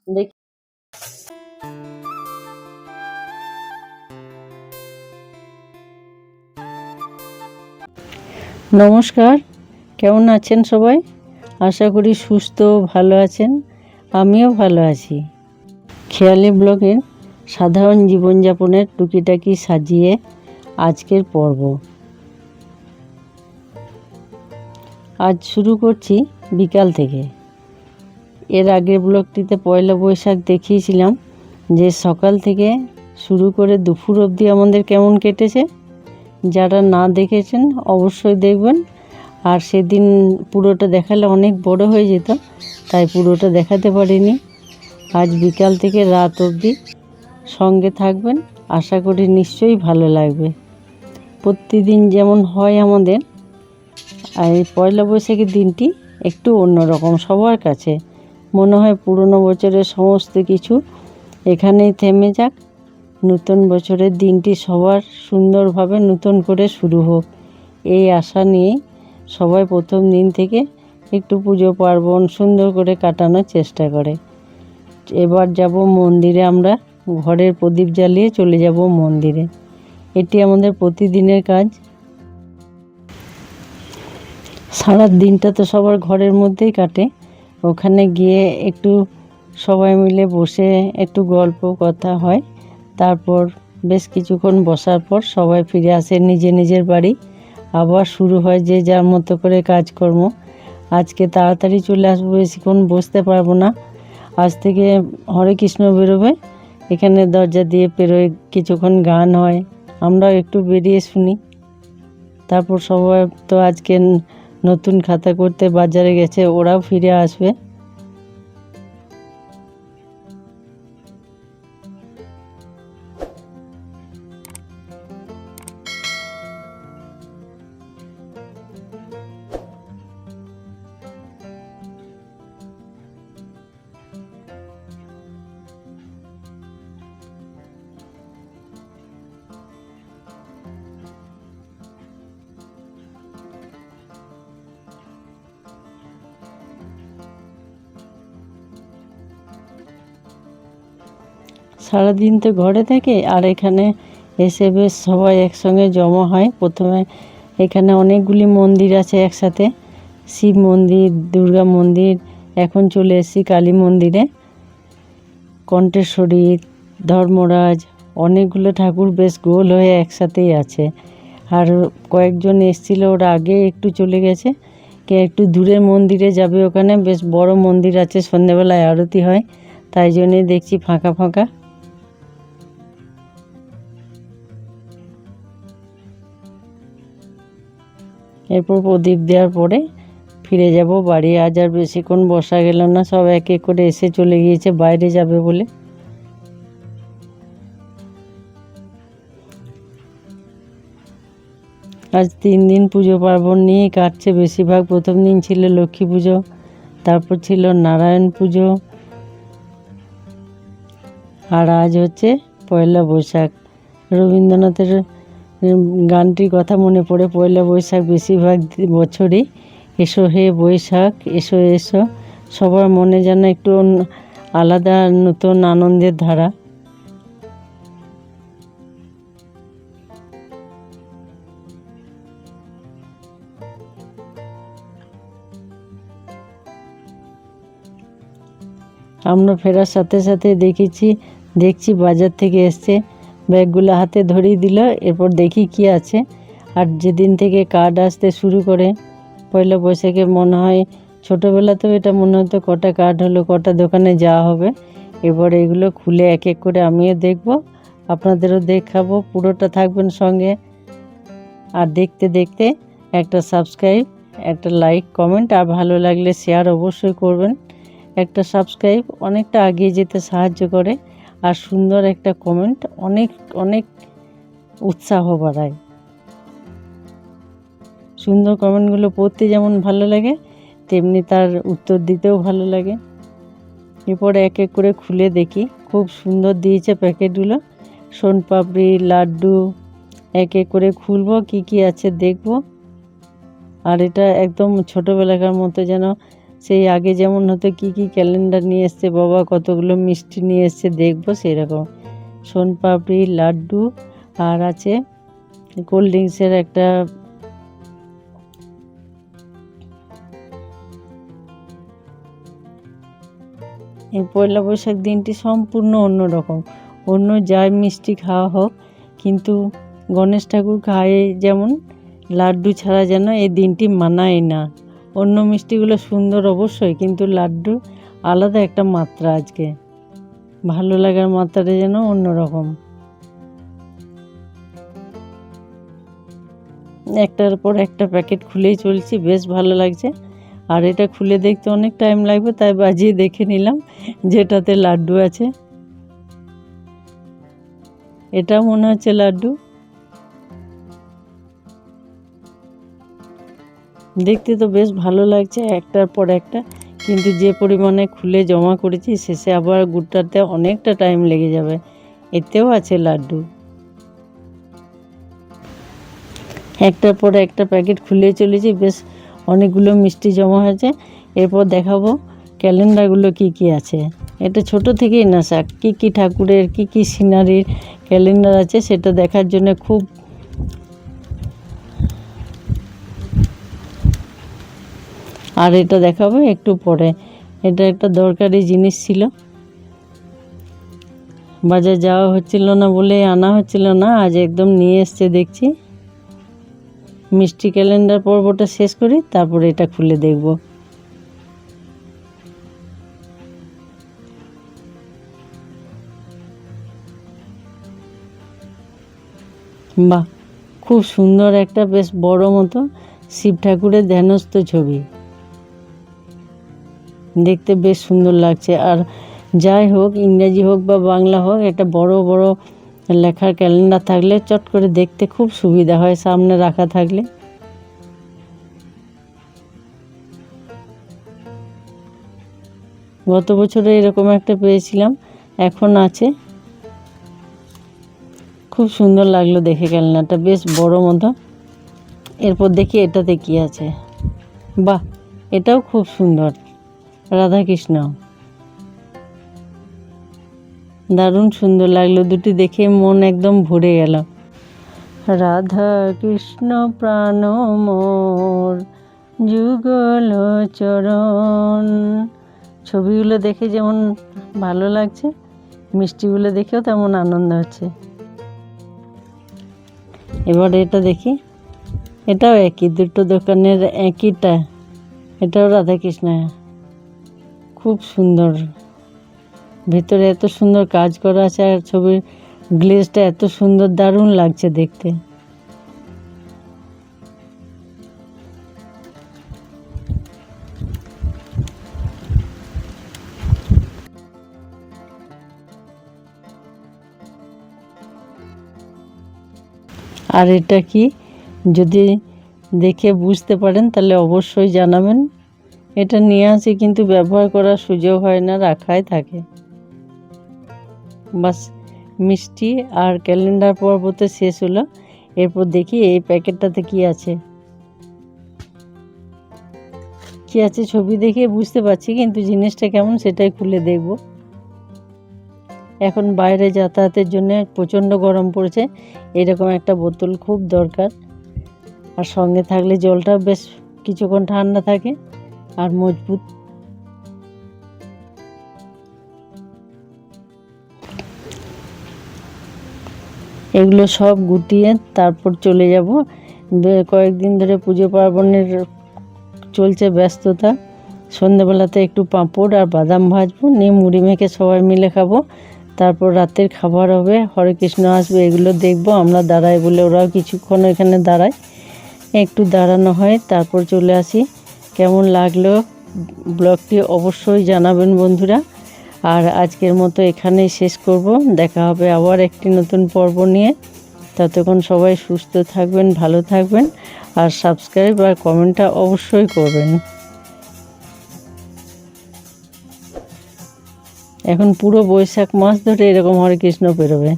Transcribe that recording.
দেখ নমস্কার, কেমন আছেন সবাই? আশা করি সুস্থ ভালো আছেন। আমিও ভালো আছি। খেয়ালি ব্লগের সাধারণ জীবনযাপনের টুকিটাকি সাজিয়ে আজকের পর্ব আজ শুরু করছি বিকাল থেকে। এর আগের ব্লগটিতে পয়লা বৈশাখ দেখিয়েছিলাম যে সকাল থেকে শুরু করে দুপুর অবধি আমাদের কেমন কেটেছে। যারা না দেখেছেন অবশ্যই দেখবেন। আর সেদিন পুরোটা দেখালে অনেক বড় হয়ে যেত, তাই পুরোটা দেখাতে পারিনি। আজ বিকাল থেকে রাত অবধি সঙ্গে থাকবেন, আশা করি নিশ্চয়ই ভালো লাগবে। প্রতিদিন যেমন হয় আমাদের, এই পয়লা বৈশাখের দিনটি একটু অন্যরকম। সবার কাছে মনে হয় পুরনো বছরের সমস্ত কিছু এখানেই থেমে যাক, নতুন বছরের দিনটি সবার সুন্দরভাবে নতুন করে শুরু হোক, এই আশা নিয়ে সবাই প্রথম দিন থেকে একটু পুজো পার্বণ সুন্দর করে কাটানোর চেষ্টা করে। এবার যাব মন্দিরে, আমরা ঘরের প্রদীপ জ্বালিয়ে চলে যাব মন্দিরে। এটি আমাদের প্রতিদিনের কাজ। সারা দিনটা তো সবার ঘরের মধ্যেই কাটে। ওখানে গিয়ে একটু সবাই মিলে বসে একটু গল্প কথা হয়, তারপর বেশ কিছুক্ষণ বসার পর সবাই ফিরে আসে নিজের বাড়ি। আবার শুরু হয় যে যার মতো করে কাজকর্ম। আজকে তাড়াতাড়ি চলে আসবো, বেশিক্ষণ বসতে পারবো না। আজ থেকে হরে কৃষ্ণ বেরোবে, এখানে দরজা দিয়ে পেরোয়, কিছুক্ষণ গান হয়, আমরাও একটু বেরিয়ে শুনি। তারপর সবাই তো আজকে নতুন খাতা করতে বাজারে গেছে, ওরাও ফিরে আসবে। সারাদিন তো ঘরে থাকে, আর এখানে এসে বেশ সবাই একসঙ্গে জমা হয়। প্রথমে এখানে অনেকগুলি মন্দির আছে একসাথে, শিব মন্দির, দুর্গা মন্দির, এখন চলে এসেছি কালী মন্দিরে, কণ্ঠেশ্বরী, ধর্মরাজ, অনেকগুলো ঠাকুর বেশ গোল হয়ে একসাথেই আছে। আর কয়েকজন এসেছিল, ওরা আগে একটু চলে গেছে, কে একটু দূরের মন্দিরে যাবে, ওখানে বেশ বড় মন্দির আছে, সন্ধ্যেবেলায় আরতি হয়, তাই জন্যে দেখছি ফাঁকা ফাঁকা। এরপর প্রদীপ দেওয়ার পরে ফিরে যাব বাড়ি। আজ আর বেশিক্ষণ বসা গেল না, সব এক এক করে এসে চলে গিয়েছে বাইরে যাবে বলে। আজ 3 দিন পুজো পার্বণ নিয়েই কাটছে বেশিরভাগ। প্রথম দিন ছিল লক্ষ্মী পুজো, তারপর ছিল নারায়ণ পুজো, আর আজ হচ্ছে পয়লা বৈশাখ। রবীন্দ্রনাথের গানটির কথা মনে পড়ে পয়লা বৈশাখ বেশিরভাগ বছরই। এসো হে বৈশাখ এসো এসো, সবার মনে যেন একটু আলাদা নতুন আনন্দের ধারা। আমরা ফেরার সাথে সাথে দেখছি বাজার থেকে এসছে, ব্যাগগুলো হাতে ধরিয়ে দিল। এরপর দেখি কি আছে। আর যেদিন থেকে কার্ড আসতে শুরু করে পয়লা বৈশাখে, মনে হয় ছোটোবেলাতেও এটা মনে হতো কটা কার্ড হলো, কটা দোকানে যাওয়া হবে। এবার এগুলো খুলে এক এক করে আমিও দেখব, আপনাদেরও দেখাবো। পুরোটা থাকবেন সঙ্গে। আর দেখতে দেখতে একটা সাবস্ক্রাইব, একটা লাইক, কমেন্ট, আর ভালো লাগলে শেয়ার অবশ্যই করবেন। একটা সাবস্ক্রাইব অনেকটা এগিয়ে যেতে সাহায্য করে, আর সুন্দর একটা কমেন্ট অনেক অনেক উৎসাহ বাড়ায়। সুন্দর কমেন্টগুলো পড়তে যেমন ভালো লাগে, তেমনি তার উত্তর দিতেও ভালো লাগে। এরপরে এক এক করে খুলে দেখি, খুব সুন্দর দিয়েছে প্যাকেটগুলো, সোনপাপড়ি, লাড্ডু। এক এক করে খুলবো, কি কি আছে দেখব। আর এটা একদম ছোটোবেলাকার মতো, যেন সেই আগে যেমন হতো কি কি ক্যালেন্ডার নিয়ে এসছে বাবা, কতগুলো মিষ্টি নিয়ে এসছে দেখবো সেরকম। সোনপাপড়ি, লাড্ডু, আর আছে কোল্ড ড্রিঙ্কসের একটা এই পয়লা বৈশাখ দিনটি সম্পূর্ণ অন্যরকম। অন্য যাই মিষ্টি খাওয়া হোক, কিন্তু গণেশ ঠাকুর খায় যেমন, লাড্ডু ছাড়া যেন এই দিনটি মানায় না। অন্য মিষ্টিগুলো সুন্দর অবশ্যই, কিন্তু লাড্ডু আলাদা একটা মাত্রা। আজকে ভালো লাগার মাত্রাটা যেন অন্যরকম। একটার পর একটা প্যাকেট খুলেই চলছি, বেশ ভালো লাগছে। আর এটা খুলে দেখতে অনেক টাইম লাগবে, তাই বাজিয়ে দেখে নিলাম যেটাতে লাড্ডু আছে। এটা মনে হচ্ছে লাড্ডু, দেখতে তো বেশ ভালো লাগছে একটার পর একটা, কিন্তু যে পরিমাণে খুলে জমা করেছি শেষে আবার গুড়টাতে অনেকটা টাইম লেগে যাবে। এতেও আছে লাড্ডু। একটার পর একটা প্যাকেট খুলে চলেছি, বেশ অনেকগুলো মিষ্টি জমা হয়েছে। এরপর দেখাবো ক্যালেন্ডারগুলো কি কি আছে। এটা ছোট থেকেই নেশা, কি কি ঠাকুরের কি কি সিনারির ক্যালেন্ডার আছে সেটা দেখার জন্য খুব। আর এটা দেখাবো একটু পরে। এটা একটা দরকারি জিনিস ছিল, বাজার যাওয়া হচ্ছিল না বলে আনা হচ্ছিল না, আজ একদম নিয়ে এসছে দেখছি। মিষ্টি ক্যালেন্ডার পর্বটা শেষ করি, তারপরে এটা খুলে দেখব। বাহ, খুব সুন্দর একটা বেশ বড় মতো শিব ঠাকুরের ধ্যানস্থ ছবি, দেখতে বেশ সুন্দর লাগছে। আর যাই হোক, ইংরেজি হোক বা বাংলা হোক, একটা বড় বড় লেখার ক্যালেন্ডার থাকলে চট করে দেখতে খুব সুবিধা হয়, সামনে রাখা থাকলে। গত বছরে এরকম একটা পেয়েছিলাম, এখন আছে। খুব সুন্দর লাগলো দেখে ক্যালেন্ডারটা, বেশ বড় মতো। এরপর দেখি এটাতে কি আছে। বাহ, এটাও খুব সুন্দর, রাধাকৃষ্ণ, দারুণ সুন্দর লাগলো। দুটি দেখে মন একদম ভরে গেল। রাধা কৃষ্ণ প্রাণ মোর যুগল চরণ। ছবিগুলো দেখে যেমন ভালো লাগছে, মিষ্টিগুলো দেখেও তেমন আনন্দ হচ্ছে। এবার এটা দেখি, এটাও একই, দুটো দোকানের একইটা। এটাও রাধাকৃষ্ণ, খুব সুন্দর। ভেতরে এত সুন্দর কাজ করা আছে, আর ছবির গ্লেজটা এত সুন্দর, দারুণ লাগছে দেখতে। আর এটা কি, যদি দেখে বুঝতে পারেন তাহলে অবশ্যই জানাবেন। এটা নিয়ে আসি কিন্তু ব্যবহার করার সুযোগ হয় না, রাখাই থাকে। বাস, মিষ্টি আর ক্যালেন্ডার পর্বতে শেষ হলো। এরপর দেখি এই প্যাকেটটাতে কি আছে। কি আছে ছবি দেখে বুঝতে পারছি, কিন্তু জিনিসটা কেমন সেটাই খুলে দেখব। এখন বাইরে যাতায়াতের জন্য প্রচণ্ড গরম পড়েছে, এরকম একটা বোতল খুব দরকার। আর সঙ্গে থাকলে জলটা বেশ কিছুক্ষণ ঠান্ডা থাকে আর মজবুত। এগুলো সব গুটিয়ে তারপর চলে যাব। কয়েকদিন ধরে পুজো পার্বণের চলছে ব্যস্ততা। সন্ধ্যেবেলাতে একটু পাঁপড় আর বাদাম ভাজবো, নিয়ে মুড়ি মেখে সবাই মিলে খাবো। তারপর রাতের খাবার হবে, হরে কৃষ্ণ আসবে, এগুলো দেখবো। আমরা দাঁড়াই বলে ওরাও কিছুক্ষণ এখানে দাঁড়ায়, একটু দাঁড়ানো হয়, তারপর চলে আসি। কেমন লাগলো ব্লগটি অবশ্যই জানাবেন বন্ধুরা। আর আজকের মতো এখানেই শেষ করব, দেখা হবে আবার একটি নতুন পর্ব নিয়ে। ততক্ষণ সবাই সুস্থ থাকবেন, ভালো থাকবেন, আর সাবস্ক্রাইব আর কমেন্টটা অবশ্যই করবেন। এখন পুরো বৈশাখ মাস ধরে এরকম হরে কৃষ্ণ বেরোবে।